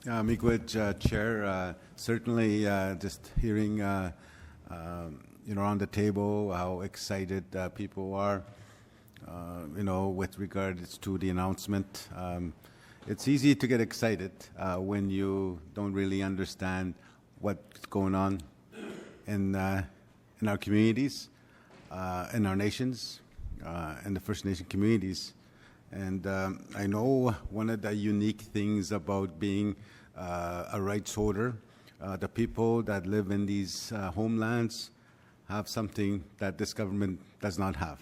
Miigwech, Chair. Certainly, just hearing, around the table how excited people are, with regards to the announcement. It's easy to get excited when you don't really understand what's going on in our communities, in our nations, and the First Nation communities. And I know one of the unique things about being a rights holder, the people that live in these homelands have something that this government does not have,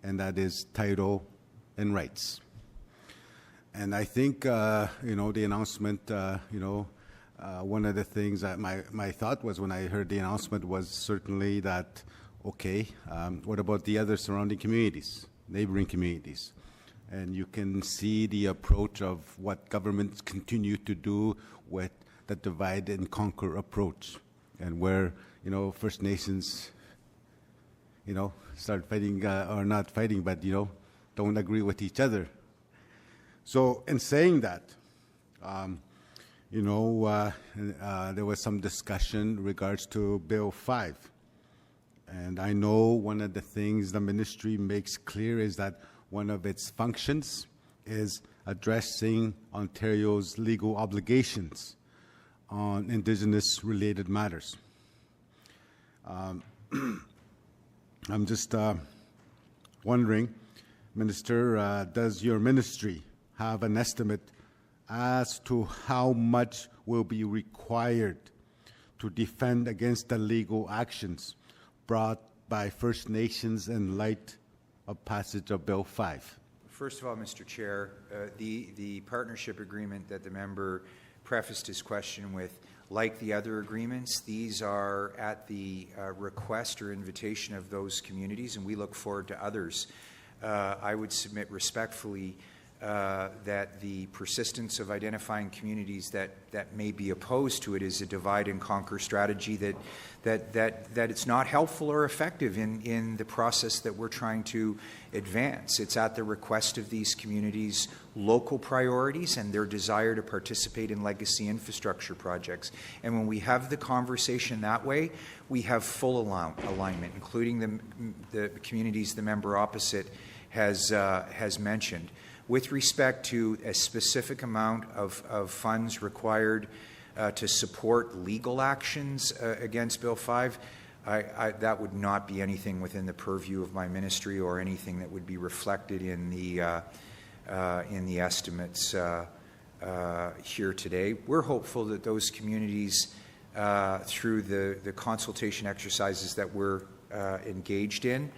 and that is title and rights. And I think, the announcement, one of the things that my thought was when I heard the announcement was certainly that, okay, what about the other surrounding communities, neighboring communities? And you can see the approach of what governments continue to do with the divide and conquer approach, and where, First Nations, start fighting, or not fighting, but, don't agree with each other. So in saying that, there was some discussion in regards to Bill 5. And I know one of the things the ministry makes clear is that one of its functions is addressing Ontario's legal obligations on Indigenous-related matters. I'm just wondering, Minister, does your ministry have an estimate as to how much will be required to defend against the legal actions brought by First Nations in light of passage of Bill 5? First of all, Mr. Chair, the partnership agreement that the member prefaced his question with, like the other agreements, these are at the request or invitation of those communities, and we look forward to others. I would submit respectfully that the persistence of identifying communities that may be opposed to it is a divide and conquer strategy that it's not helpful or effective in the process that we're trying to advance. It's at the request of these communities' local priorities and their desire to participate in legacy infrastructure projects. And when we have the conversation that way, we have full alignment, including the communities the member opposite has mentioned. With respect to a specific amount of funds required to support legal actions against Bill 5, that would not be anything within the purview of my ministry or anything that would be reflected in the estimates here today. We're hopeful that those communities, through the consultation exercises that we're engaged in,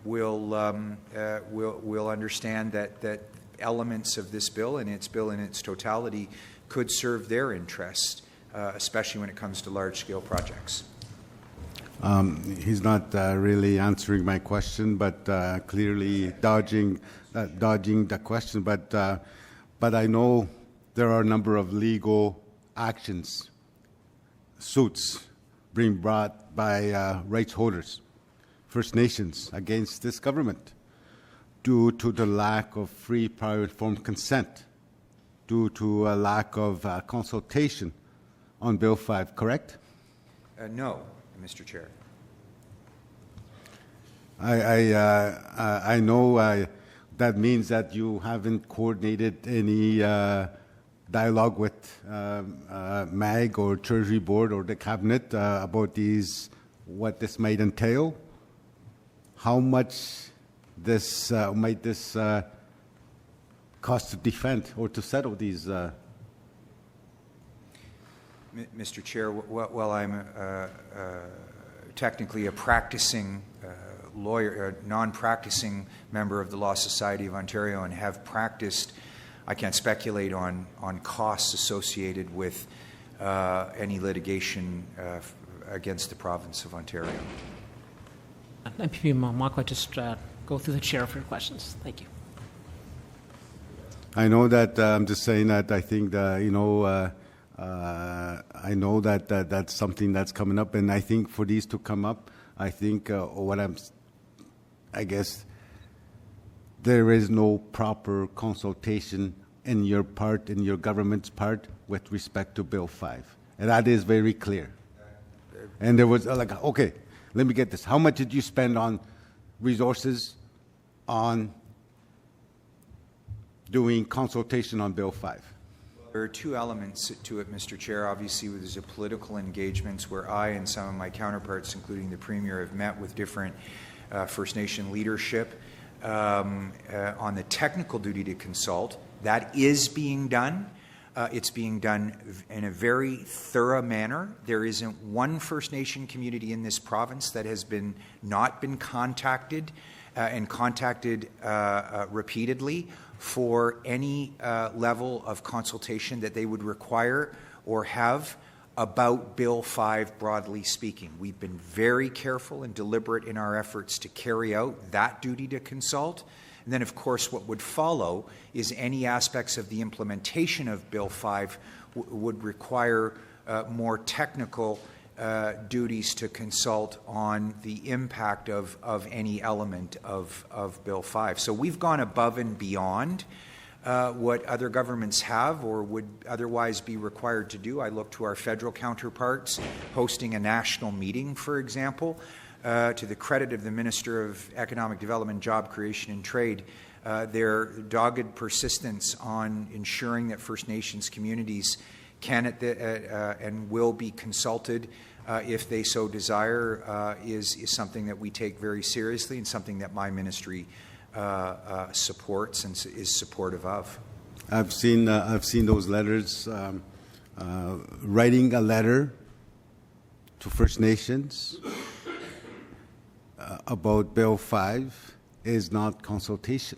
will understand that elements of this bill and its totality could serve their interests, especially when it comes to large-scale projects. He's not really answering my question, but clearly dodging the question. But I know there are a number of legal actions, suits being brought by rights holders, First Nations, against this government due to the lack of free, prior, informed consent, due to a lack of consultation on Bill 5, correct? No, Mr. Chair. I know that means that you haven't coordinated any dialogue with MAG or Treasury Board or the Cabinet about what this might entail. How much might this cost to defend or to settle these? Mr. Chair, while I'm technically a practicing lawyer, a non-practicing member of the Law Society of Ontario, and have practiced, I can't speculate on costs associated with any litigation against the province of Ontario. MPP Mamakwa, just go through the chair for your questions. Thank you. I know that I'm just saying that I think that, I know that that's something that's coming up, and I think for these to come up, I think I guess there is no proper consultation in your part, in your government's part, with respect to Bill 5. And that is very clear. And there was like, okay, let me get this. How much did you spend on resources on doing consultation on Bill 5? There are two elements to it, Mr. Chair. Obviously, there's a political engagements where I and some of my counterparts, including the Premier, have met with different First Nation leadership on the technical duty to consult. That is being done. It's being done in a very thorough manner. There isn't one First Nation community in this province that has not been contacted and contacted repeatedly for any level of consultation that they would require or have about Bill 5, broadly speaking. We've been very careful and deliberate in our efforts to carry out that duty to consult. And then, of course, what would follow is any aspects of the implementation of Bill 5 would require more technical duties to consult on the impact of any element of Bill 5. So we've gone above and beyond what other governments have or would otherwise be required to do. I look to our federal counterparts hosting a national meeting, for example. To the credit of the Minister of Economic Development, Job Creation and Trade, their dogged persistence on ensuring that First Nations communities can and will be consulted if they so desire is something that we take very seriously and something that my ministry supports and is supportive of. I've seen those letters. Writing a letter to First Nations about Bill 5 is not consultation.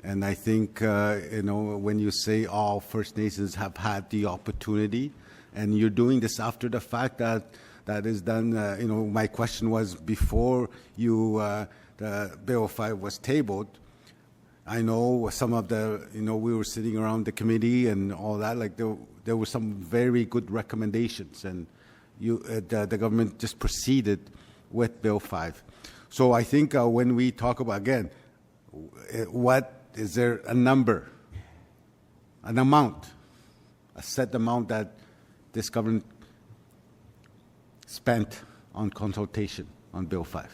And I think, when you say all First Nations have had the opportunity, and you're doing this after the fact that is done, my question was before the Bill 5 was tabled. I know some of we were sitting around the committee and all that, like there were some very good recommendations, and the government just proceeded with Bill 5. So I think when we talk about, again, is there a number, an amount, a set amount that this government spent on consultation on Bill 5?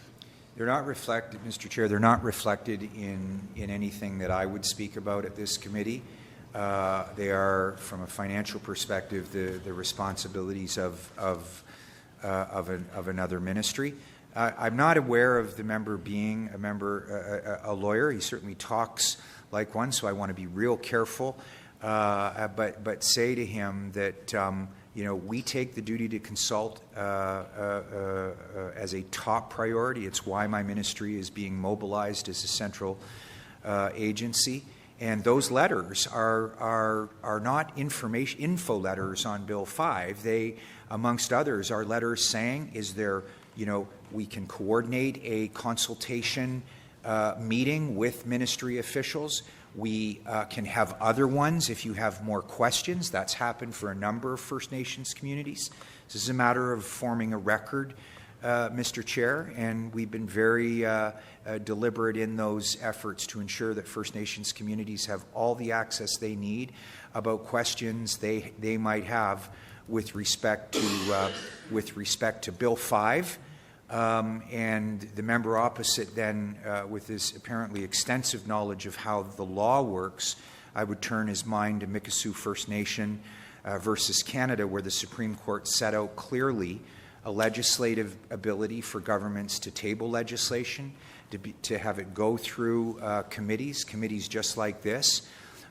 They're not reflected, Mr. Chair, they're not reflected in anything that I would speak about at this committee. They are, from a financial perspective, the responsibilities of another ministry. I'm not aware of the member being a lawyer. He certainly talks like one, so I want to be real careful. But say to him that we take the duty to consult as a top priority. It's why my ministry is being mobilized as a central agency. And those letters are not info letters on Bill 5. They, amongst others, are letters saying, we can coordinate a consultation meeting with ministry officials. We can have other ones if you have more questions. That's happened for a number of First Nations communities. This is a matter of forming a record, Mr. Chair, and we've been very deliberate in those efforts to ensure that First Nations communities have all the access they need about questions they might have with respect to Bill 5. And the member opposite then, with his apparently extensive knowledge of how the law works, I would turn his mind to Mikisew First Nation versus Canada, where the Supreme Court set out clearly a legislative ability for governments to table legislation, to have it go through committees just like this,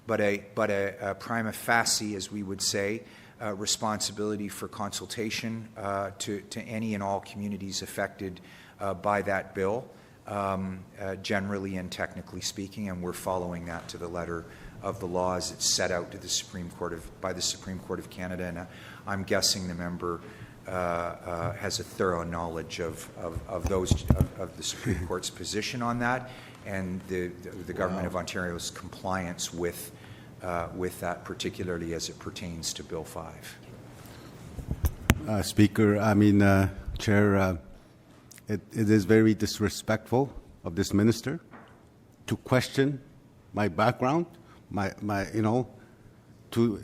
but a prima facie, as we would say, responsibility for consultation to any and all communities affected by that bill, generally and technically speaking, and we're following that to the letter of the law as it's set out to the Supreme Court by the Supreme Court of Canada. And I'm guessing the member has a thorough knowledge of the Supreme Court's position on that and the Government of Ontario's compliance with that, particularly as it pertains to Bill 5. Speaker, Chair, it is very disrespectful of this minister to question my background,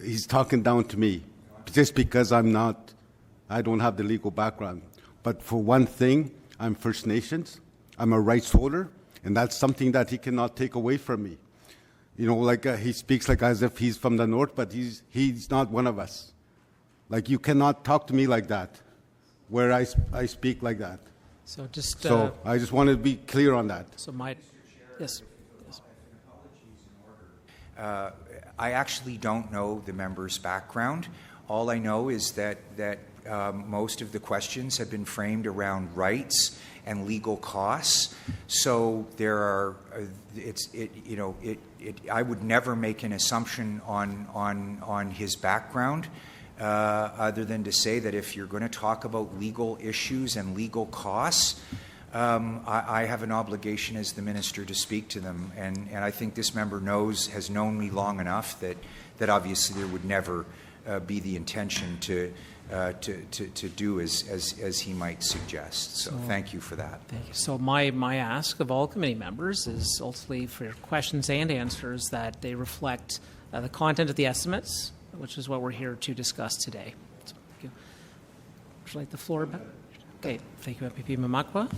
he's talking down to me just because I don't have the legal background. But for one thing, I'm First Nations, I'm a rights holder, and that's something that he cannot take away from me. He speaks like as if he's from the north, but he's not one of us. Like, you cannot talk to me like that, where I speak like that. So just... So I just want to be clear on that. So yes. I actually don't know the member's background. All I know is that most of the questions have been framed around rights and legal costs. So there are, I would never make an assumption on his background, other than to say that if you're going to talk about legal issues and legal costs, I have an obligation as the minister to speak to them, and I think this member has known me long enough that obviously there would never be the intention to do as he might suggest. So thank you for that. Thank you. So my ask of all committee members is ultimately for your questions and answers that they reflect the content of the estimates, which is what we're here to discuss today. So, thank you. Would you like the floor back? Okay. Thank you, MPP Mamakwa.